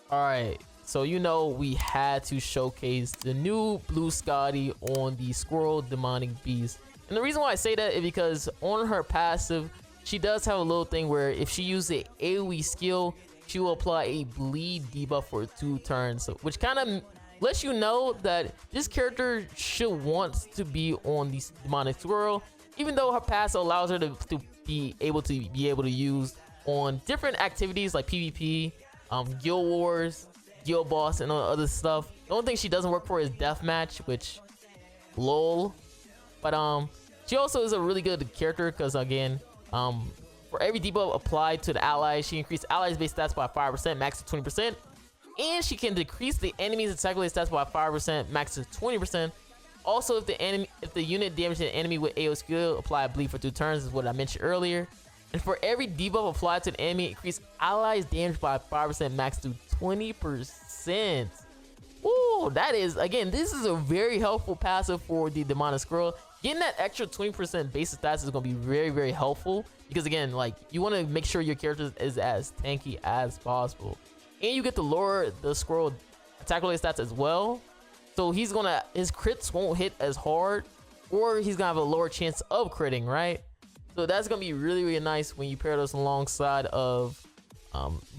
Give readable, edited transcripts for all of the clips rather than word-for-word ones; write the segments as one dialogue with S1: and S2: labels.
S1: All right, so you know we had to showcase the new blue SKADI on the Squirrel Demonic Beast. And the reason why I say that is because on her passive, she does have a little thing where if she uses an AoE skill, she will apply a bleed debuff for 2 turns, which kind of lets you know that this character should want to be on the Demonic Squirrel, even though her passive allows her to be able to use on different activities like PvP, Guild Wars, Guild Boss, and all other stuff. The only thing she doesn't work for is Deathmatch, which lol. But she also is a really good character because again, for every debuff applied to the allies, she increases allies base stats by 5%, max to 20%, and she can decrease the enemy's attack rate stats by 5%, max to 20%. Also, if the unit damages an enemy with AO skill, apply a bleed for 2 turns, is what I mentioned earlier. And for every debuff applied to an enemy, increase allies damage by 5%, max to 20%. Ooh, that is, again, this is a very helpful passive for the Demonic Squirrel. Getting that extra 20% basic stats is going to be very, very helpful because again, like, you want to make sure your character is as tanky as possible, and you get to lower the squirrel attack related stats as well. So his crits won't hit as hard, or he's gonna have a lower chance of critting, right? So that's gonna be really, really nice when you pair those alongside of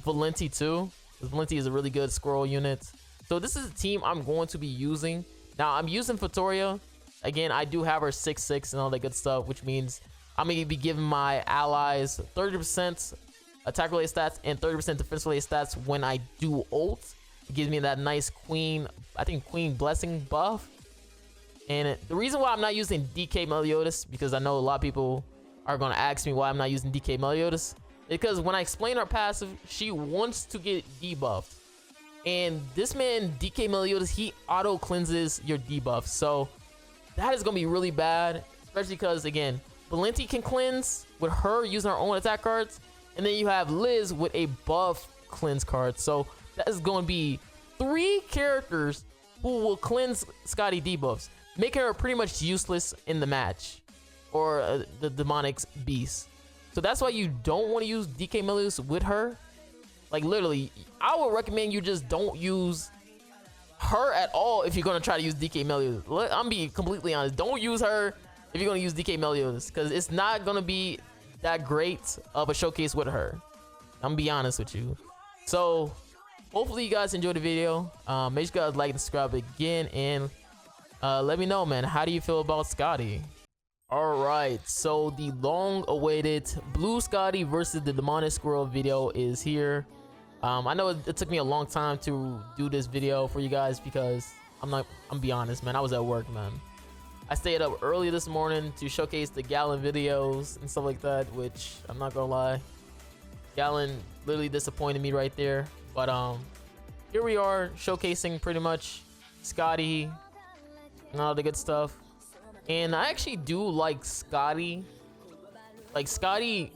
S1: Valenti too. Valenti is a really good squirrel unit. So this is the team I'm going to be using. Now I'm using Fatoria. Again, I do have her 6/6 and all that good stuff, which means I'm going to be giving my allies 30% attack related stats and 30% defense related stats when I do ult. It gives me that nice Queen Blessing buff. And the reason why I'm not using DK Meliodas, because I know a lot of people are going to ask me why I'm not using DK Meliodas, because when I explain her passive, she wants to get debuffed. And this man, DK Meliodas, he auto cleanses your debuffs. So that is going to be really bad, especially because, again, Valenti can cleanse with her using her own attack cards. And then you have Liz with a buff cleanse card. So that is going to be 3 characters who will cleanse SKADI debuffs, making her pretty much useless in the match, or the Demonic Beast. So that's why you don't want to use DK Meliodas with her. Like, literally, I would recommend you just don't use her at all if you're going to try to use DK Meliodas. I'm being completely honest. Don't use her if you're going to use DK Meliodas, because it's not going to be that great of a showcase with her. I'm going to be honest with you. So hopefully you guys enjoyed the video. Make sure you guys like and subscribe again, and let me know, man, how do you feel about SKADI? Alright, so the long-awaited blue SKADI versus the Demonic Squirrel video is here. I know it took me a long time to do this video for you guys because I'm be honest, man, I was at work, man. I stayed up early this morning to showcase the Gallon videos and stuff like that, which I'm not gonna lie, Gallon literally disappointed me right there. But here we are showcasing pretty much SKADI and all the good stuff. And I actually do like SKADI. Like, SKADI,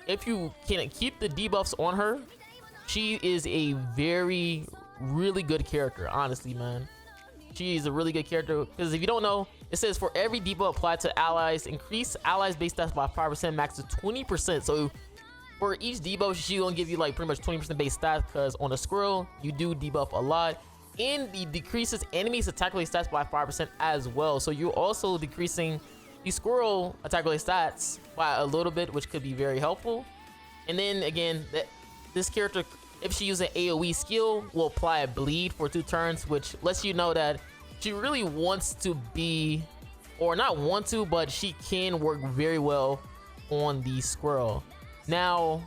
S1: if you can keep the debuffs on her, she is a really good character, honestly, man. She is a really good character because if you don't know, it says for every debuff applied to allies, increase allies base stats by 5%, max to 20%. So for each debuff, she's gonna give you like pretty much 20% base stats, because on a squirrel, you do debuff a lot. And it decreases enemies attack related stats by 5% as well. So you're also decreasing the squirrel attack related stats by a little bit, which could be very helpful. And then again, this character, if she uses an AoE skill, will apply a bleed for 2 turns, which lets you know that she really wants to be, or not want to, but she can work very well on the squirrel. Now,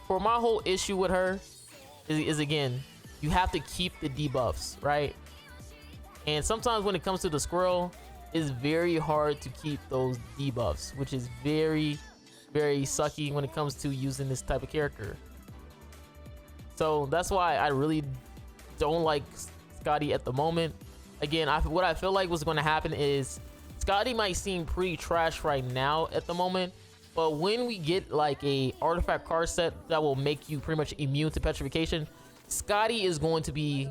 S1: for my whole issue with her is again, you have to keep the debuffs, right? And sometimes when it comes to the squirrel, it's very hard to keep those debuffs, which is very sucky when it comes to using this type of character. So that's why I really don't like SKADI at the moment. Again, what I feel like was going to happen is SKADI might seem pretty trash right now at the moment, but when we get like a artifact card set that will make you pretty much immune to petrification, SKADI is going to be,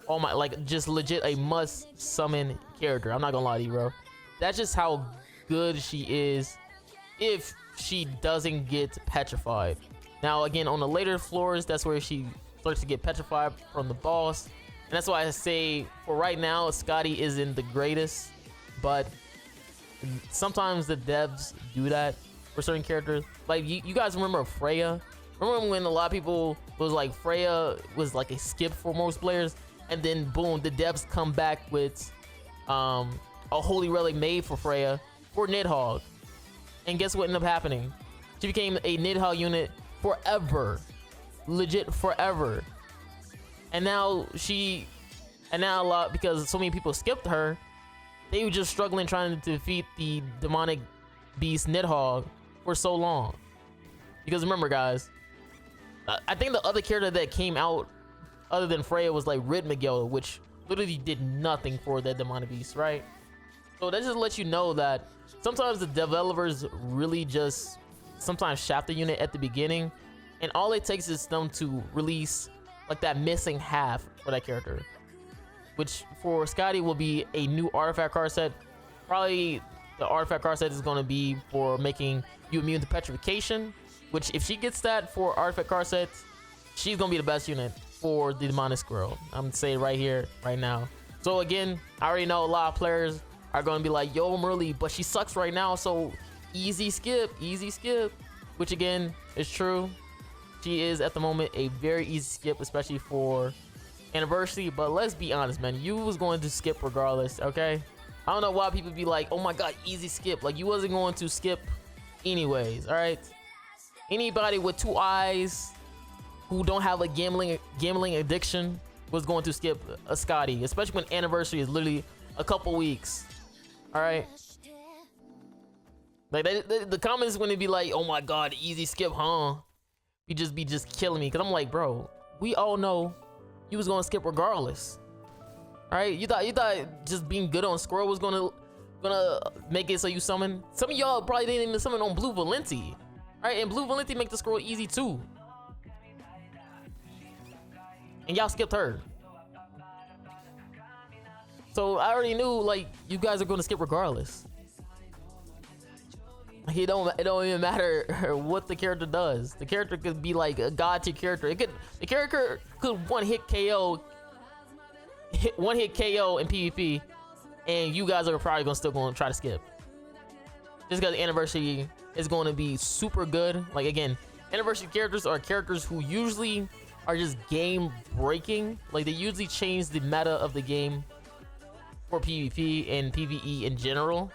S1: oh my, like, just legit a must summon character. I'm not gonna lie to you, bro. That's just how good she is if she doesn't get petrified. Now again, on the later floors, that's where she starts to get petrified from the boss. And that's why I say for right now, SKADI isn't the greatest, but sometimes the devs do that for certain characters. Like you guys remember Freya? Remember when a lot of people was like Freya was like a skip for most players, and then boom, the devs come back with a holy relic made for Freya for Nidhogg. And guess what ended up happening? She became a Nidhogg unit forever. Legit forever. And now a lot, because so many people skipped her, they were just struggling trying to defeat the demonic beast Nidhogg for so long. Because remember guys, I think the other character that came out other than Freya was like Rid Miguel, which literally did nothing for that demonic beast, right? So that just lets you know that sometimes the developers really just sometimes shaft the unit at the beginning, and all it takes is them to release like that missing half for that character, which for SKADI will be a new artifact card set. Probably the artifact card set is going to be for making you immune to petrification, which if she gets that for artifact card sets, she's going to be the best unit for the demonic squirrel. I'm going to say it right here, right now. So again, I already know a lot of players are going to be like, yo, Marilli, but she sucks right now, so easy skip, which again is true. She is at the moment a very easy skip, especially for anniversary. But let's be honest, man, you was going to skip regardless, okay? I don't know why people be like, oh my god, easy skip. Like, you wasn't going to skip anyways, all right? Anybody with 2 eyes who don't have a gambling addiction was going to skip a SKADI, especially when anniversary is literally a couple weeks, all right? Like, the comments when they be like, oh my god, easy skip, huh? You just be killing me, because I'm like, bro, we all know you was gonna skip regardless. All right, you thought just being good on squirrel was gonna make it so you summon. Some of y'all probably didn't even summon on Blue Valenti, all right? And Blue Valenti make the squirrel easy too, and y'all skipped her. So I already knew like you guys are gonna skip regardless. It don't even matter what the character does. The character could be like a god tier character. The character could one hit KO in PvP, and you guys are probably still gonna try to skip. Just because the anniversary is going to be super good. Like again, anniversary characters are characters who usually are just game breaking. Like they usually change the meta of the game for PvP and PvE in general.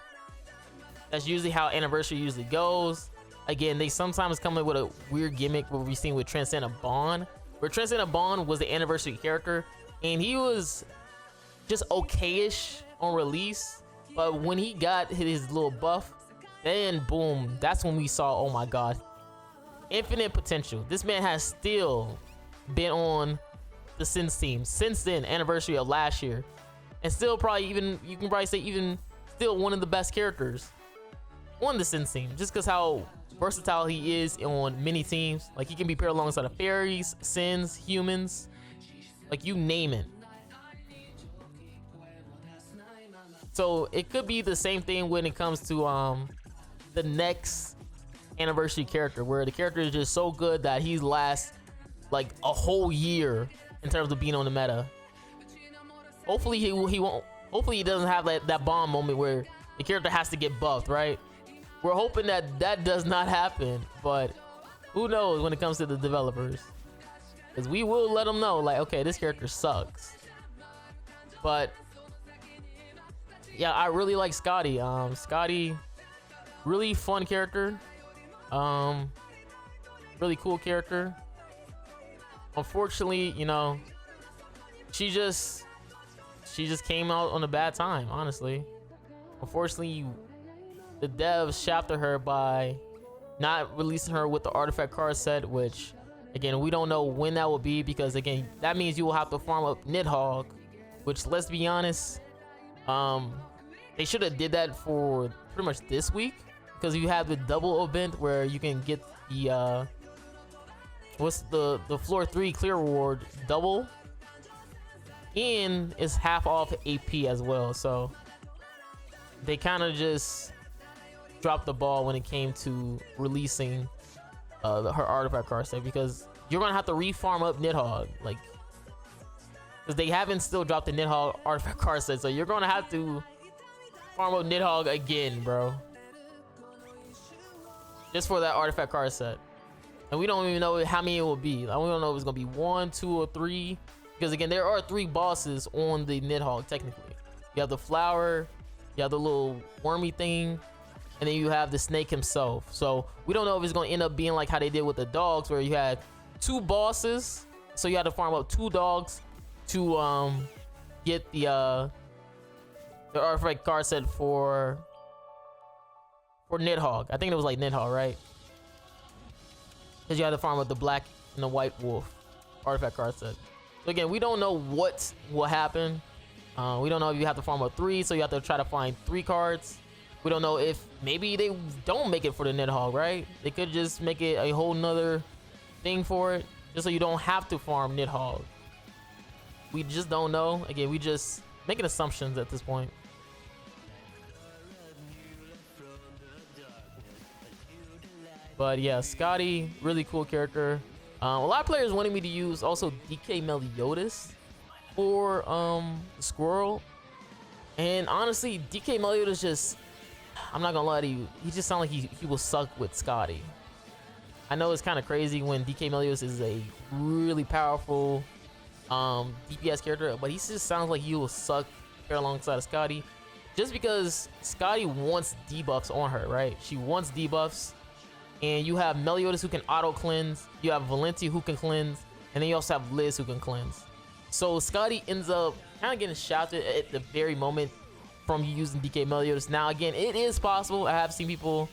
S1: That's usually how anniversary usually goes. Again, they sometimes come in with a weird gimmick what we've seen with Transcendent Bond, where Transcendent Bond was the anniversary character, and he was just okay-ish on release, but when he got his little buff, then boom, that's when we saw, oh my god, infinite potential. This man has still been on the Sins team since then, anniversary of last year, and still probably even, you can probably say even still one of the best characters on the Sins team, just because how versatile he is on many teams. Like he can be paired alongside of fairies, Sins, humans, like you name it. So it could be the same thing when it comes to the next anniversary character, where the character is just so good that he lasts like a whole year in terms of being on the meta. Hopefully he won't. Hopefully he doesn't have that bomb moment where the character has to get buffed, right? We're hoping that does not happen, but who knows when it comes to the developers, because we will let them know like, okay, this character sucks. But yeah, I really like SKADI. SKADI, really fun character, really cool character. Unfortunately, you know, she just came out on a bad time, honestly. Unfortunately, the devs shafted her by not releasing her with the artifact card set, which again, we don't know when that will be, because again, that means you will have to farm up Nidhogg, which, let's be honest, they should have did that for pretty much this week, because you have the double event where you can get the what's the floor 3 clear reward double, and it's half off AP as well. So they kind of just dropped the ball when it came to releasing her artifact card set, because you're gonna have to re-farm up Nidhogg, like, because they haven't still dropped the Nidhogg artifact card set, so you're gonna have to farm up Nidhogg again, bro, just for that artifact card set. And we don't even know how many it will be. Like, we don't know if it's gonna be 1, 2, or 3, because again, there are 3 bosses on the Nidhogg technically. You have the flower, you have the little wormy thing, and then you have the snake himself. So we don't know if it's gonna end up being like how they did with the dogs, where you had 2 bosses, so you had to farm up 2 dogs to get the artifact card set for Nidhogg. I think it was like Nidhogg, right? Because you had to farm up the black and the white wolf artifact card set. So again, we don't know what will happen. We don't know if you have to farm up 3, so you have to try to find 3 cards. We don't know if maybe they don't make it for the Nidhogg, right? They could just make it a whole nother thing for it, just so you don't have to farm Nidhogg. We just don't know. Again, we just making assumptions at this point. But yeah, SKADI, really cool character. A lot of players wanted me to use also DK Meliodas for Squirrel, and honestly, DK Meliodas just, I'm not gonna lie to you, he just sounds like he will suck with SKADI. I know it's kind of crazy when DK Meliodas is a really powerful DPS character, but he just sounds like he will suck here alongside of SKADI, just because SKADI wants debuffs on her, right? She wants debuffs. And you have Meliodas who can auto cleanse, you have Valenti who can cleanse, and then you also have Liz who can cleanse. So SKADI ends up kind of getting shafted at the very moment from you using DK Meliodas. Now again, it is possible. I have seen people,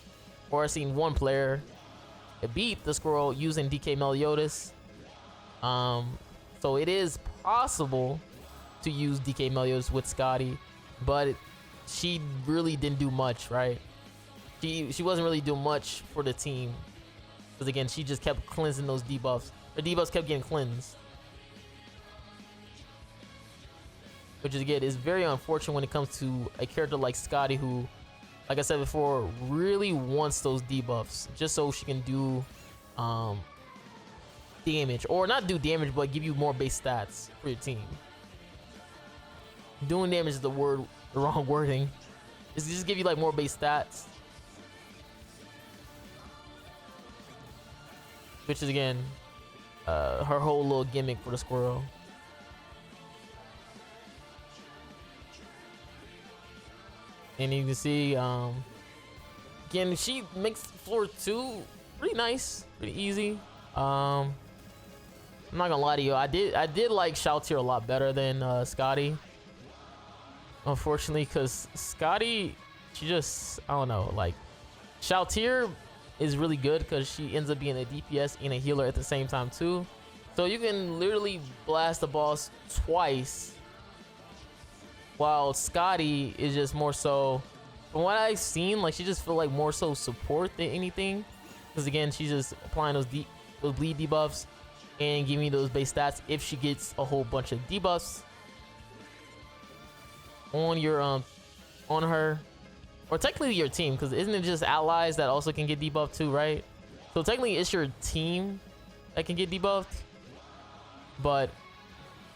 S1: or I've seen one player beat the Squirrel using DK Meliodas. So it is possible to use DK Meliodas with SKADI, but she really didn't do much, right? She wasn't really doing much for the team, because again, she just kept cleansing those debuffs. The debuffs kept getting cleansed, which is, again, is very unfortunate when it comes to a character like SKADI, who, like I said before, really wants those debuffs just so she can do damage, or not do damage, but give you more base stats for your team. Doing damage is the wrong wording. It's just give you like more base stats. Which is, again, her whole little gimmick for the Squirrel. And you can see, again, she makes floor 2 pretty nice, pretty easy. I'm not gonna lie to you, I did like Shalltear a lot better than SKADI. Unfortunately, because SKADI, she just, I don't know, like, Shalltear is really good because she ends up being a DPS and a healer at the same time too. So you can literally blast the boss twice, while SKADI is just more so, from what I've seen, like, she just feel like more so support than anything, because again, she's just applying those bleed debuffs and giving me those base stats if she gets a whole bunch of debuffs on your on her. Or technically your team, because isn't it just allies that also can get debuffed too, right? So technically it's your team that can get debuffed. But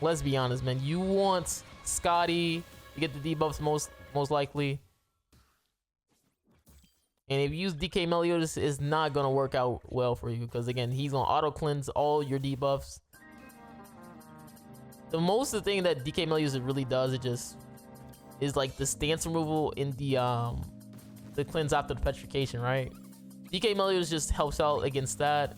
S1: let's be honest, man. You want SKADI to get the debuffs most likely. And if you use DK Meliodas, it's not going to work out well for you, because again, he's going to auto cleanse all your debuffs. The most of the thing that DK Meliodas really does, it just is like the stance removal in the cleanse after the petrification, right? DK Meliodas just helps out against that.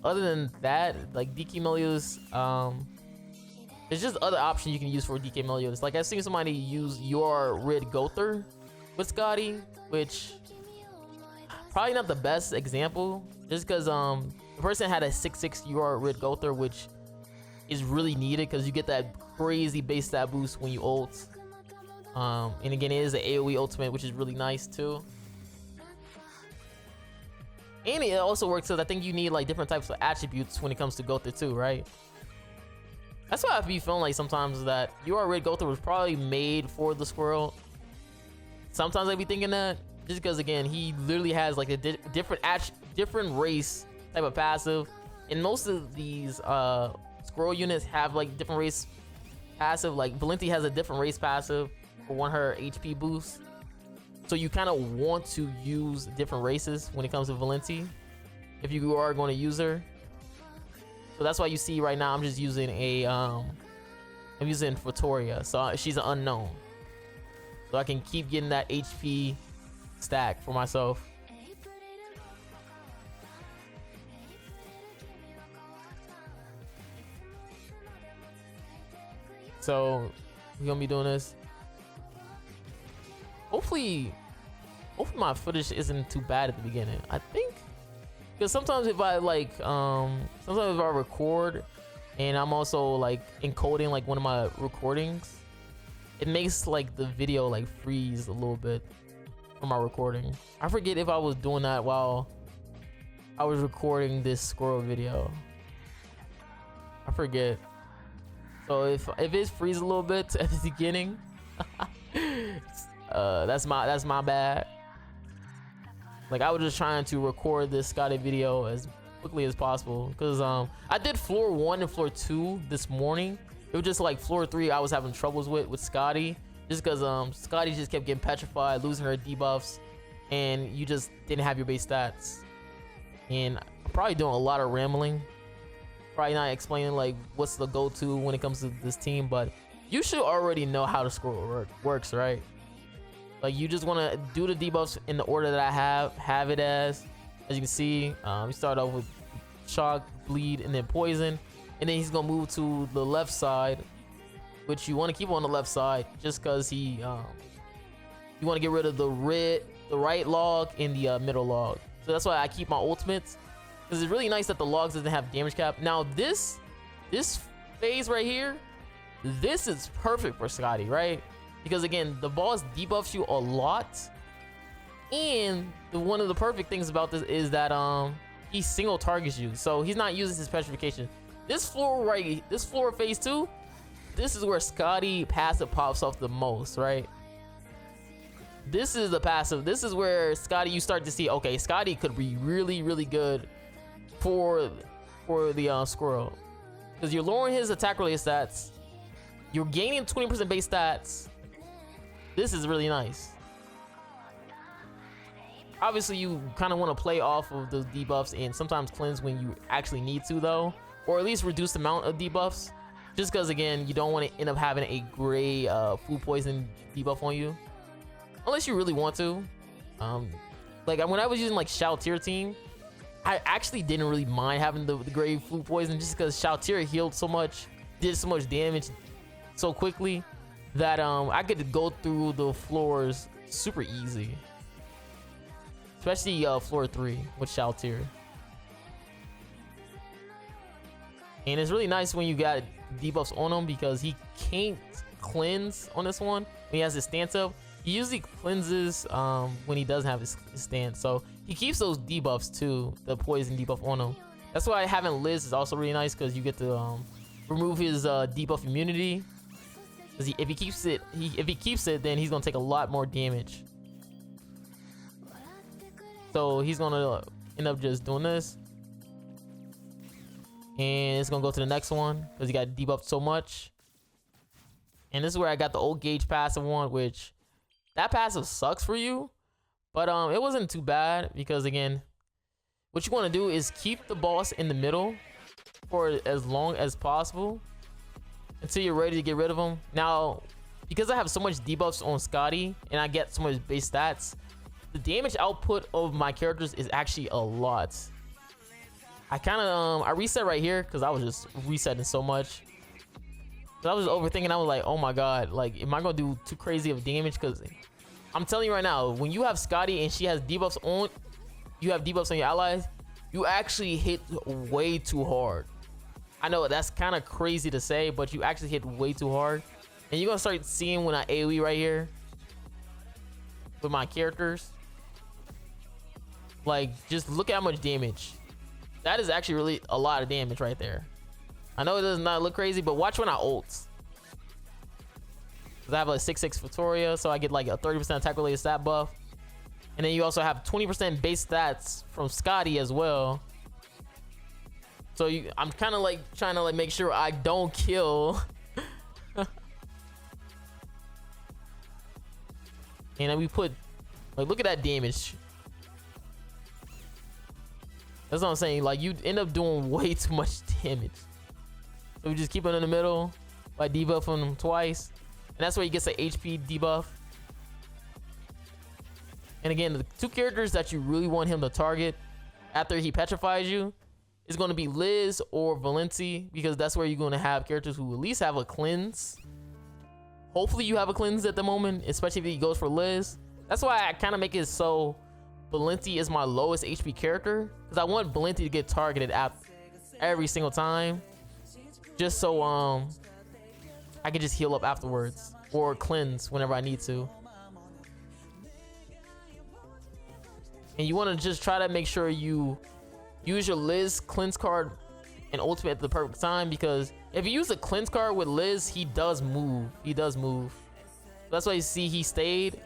S1: Other than that, like, DK Meliodas, there's just other options you can use for DK Meliodas. Like, I've seen somebody use your Rid Gother with SKADI, which probably not the best example, just because the person had a 6/6 your Rid Gother, which is really needed because you get that crazy base stat boost when you ult. And again, it is an AoE ultimate, which is really nice too. And it also works because I think you need like different types of attributes when it comes to Gother too, right? That's why I be feeling like sometimes that your Rid Gother was probably made for the Squirrel. Sometimes I be thinking that, just because again, he literally has like a different race type of passive. And most of these squirrel units have like different race passive. Like Valenti has a different race passive for one her HP boost. So you kind of want to use different races when it comes to Valenti if you are going to use her. So that's why you see right now I'm just using a I'm using Fatoria, so she's an unknown, so I can keep getting that HP stack for myself. So we're gonna be doing this. Hopefully my footage isn't too bad at the beginning. I think, because sometimes if I like sometimes if I record and I'm also like encoding like one of my recordings, it makes like the video like freeze a little bit from my recording. I forget if I was doing that while I was recording this squirrel video. I forget. So if it freezes a little bit at the beginning, that's my bad. Like I was just trying to record this SKADI video as quickly as possible, because I did floor 1 and floor 2 this morning. It was just like floor 3 I was having troubles with SKADI, just because SKADI just kept getting petrified, losing her debuffs, and you just didn't have your base stats. And I'm probably doing a lot of rambling, probably not explaining like what's the go-to when it comes to this team, but you should already know how the score works, right? Like you just want to do the debuffs in the order that I have it as you can see. We start off with shock, bleed, and then poison, and then he's gonna move to the left side, which you want to keep on the left side just because you want to get rid of the right log and the middle log. So that's why I keep my ultimates, because it's really nice that the logs doesn't have damage cap. Now this phase right here, this is perfect for SKADI, right? Because again, the boss debuffs you a lot, and one of the perfect things about this is that he single targets you, so he's not using his petrification. This floor phase 2, this is where SKADI passive pops off the most, right? This is the passive. This is where SKADI, you start to see, okay, SKADI could be really, really good for the squirrel, because you're lowering his attack related stats, you're gaining 20% base stats. This is really nice. Obviously you kind of want to play off of those debuffs and sometimes cleanse when you actually need to, though, or at least reduce the amount of debuffs, just because again you don't want to end up having a gray food poison debuff on you, unless you really want to. Like when I was using like Shao-Tier team, I actually didn't really mind having the gray food poison, just because Shao-Tier healed so much, did so much damage so quickly that I could go through the floors super easy, especially floor 3 with Shao-Tier. And it's really nice when you got debuffs on him, because he can't cleanse on this one when he has his stance up. He usually cleanses when he doesn't have his stance, so he keeps those debuffs too, the poison debuff on him. That's why having Liz is also really nice, because you get to remove his debuff immunity. Because if he keeps it, then he's gonna take a lot more damage. So he's gonna end up just doing this, and it's gonna go to the next one because he got debuffed so much. And this is where I got the old gauge passive one, which that passive sucks for you, but it wasn't too bad, because again, what you want to do is keep the boss in the middle for as long as possible until you're ready to get rid of him. Now, because I have so much debuffs on SKADI and I get so much base stats, the damage output of my characters is actually a lot. I kind of I reset right here because I was just resetting so much. So I was overthinking. I was like, oh my god, like, am I gonna do too crazy of damage? Because I'm telling you right now, when you have SKADI and she has debuffs on, you have debuffs on your allies, you actually hit way too hard. I know that's kind of crazy to say, but you actually hit way too hard. And you're gonna start seeing when I AoE right here with my characters. Like, just look at how much damage. That is actually really a lot of damage right there. I know it does not look crazy, but watch when I ult. Cause I have a 6/6 Fatoria, so I get like a 30% attack related stat buff. And then you also have 20% base stats from SKADI as well. So I'm kind of like trying to like make sure I don't kill. And then we put, like, look at that damage. That's what I'm saying. Like, you end up doing way too much damage. So we just keep him in the middle by debuffing him twice. And that's where he gets the HP debuff. And again, the two characters that you really want him to target after he petrifies you is going to be Liz or Valenti, because that's where you're going to have characters who at least have a cleanse. Hopefully you have a cleanse at the moment, especially if he goes for Liz. That's why I kind of make it so Valenti is my lowest HP character, because I want Valenti to get targeted at every single time, just so I can just heal up afterwards or cleanse whenever I need to. And you want to just try to make sure you use your Liz cleanse card and ultimate at the perfect time, because if you use a cleanse card with Liz, he does move. That's why you see he stayed,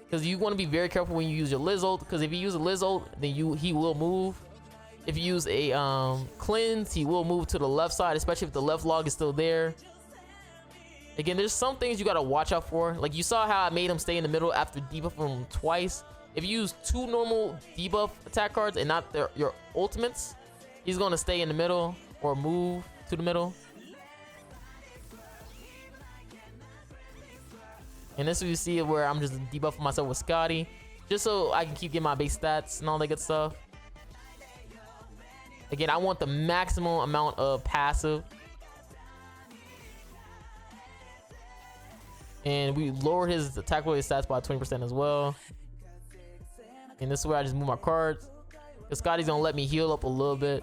S1: because you want to be very careful when you use your Liz ult, because if you use a Liz ult, then he will move. If you use a cleanse, he will move to the left side, especially if the left log is still there. Again, there's some things you got to watch out for. Like, you saw how I made him stay in the middle after debuffing him twice. If you use two normal debuff attack cards and not your ultimates, he's going to stay in the middle or move to the middle. And this is you see where I'm just debuffing myself with SKADI, just so I can keep getting my base stats and all that good stuff. Again, I want the maximum amount of passive. And we lowered his attack related stats by 20% as well. And this is where I just move my cards, because SKADI's gonna let me heal up a little bit.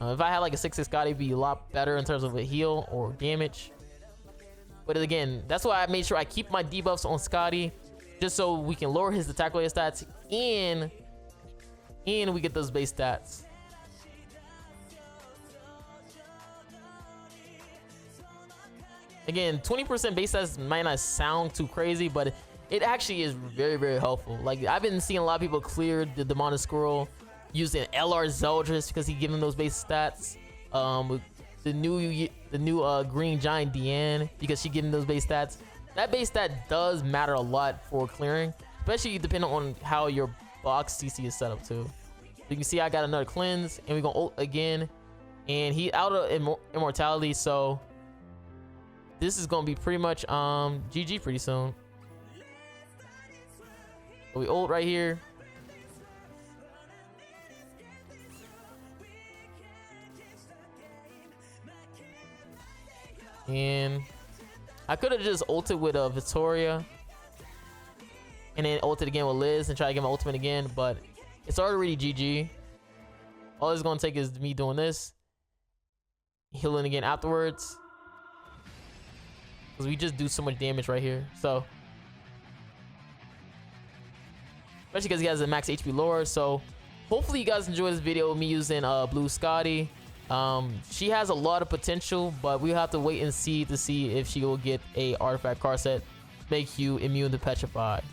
S1: If I had like a 6-6 SKADI, it'd be a lot better in terms of a heal or damage. But again, that's why I made sure I keep my debuffs on SKADI, just so we can lower his attack related stats and we get those base stats. Again, 20% base stats might not sound too crazy, but it actually is very, very helpful. Like, I've been seeing a lot of people clear the demonic squirrel using LR Zeldris because he gives them those base stats. The new green giant Deanne, because she gives them those base stats. That base stat does matter a lot for clearing, especially depending on how your box CC is set up too. You can see I got another cleanse, and we're gonna ult again, and he out of immortality, so this is gonna be pretty much GG pretty soon. So we ult right here. And I could have just ulted with Victoria and then ulted again with Liz and try to get my ultimate again, but it's already GG. All it's gonna take is me doing this, healing again afterwards, because we just do so much damage right here. So especially because he has a max HP lower. So hopefully you guys enjoy this video with me using blue SKADI. She has a lot of potential, but we have to wait and see if she will get a artifact card set make you immune to petrified.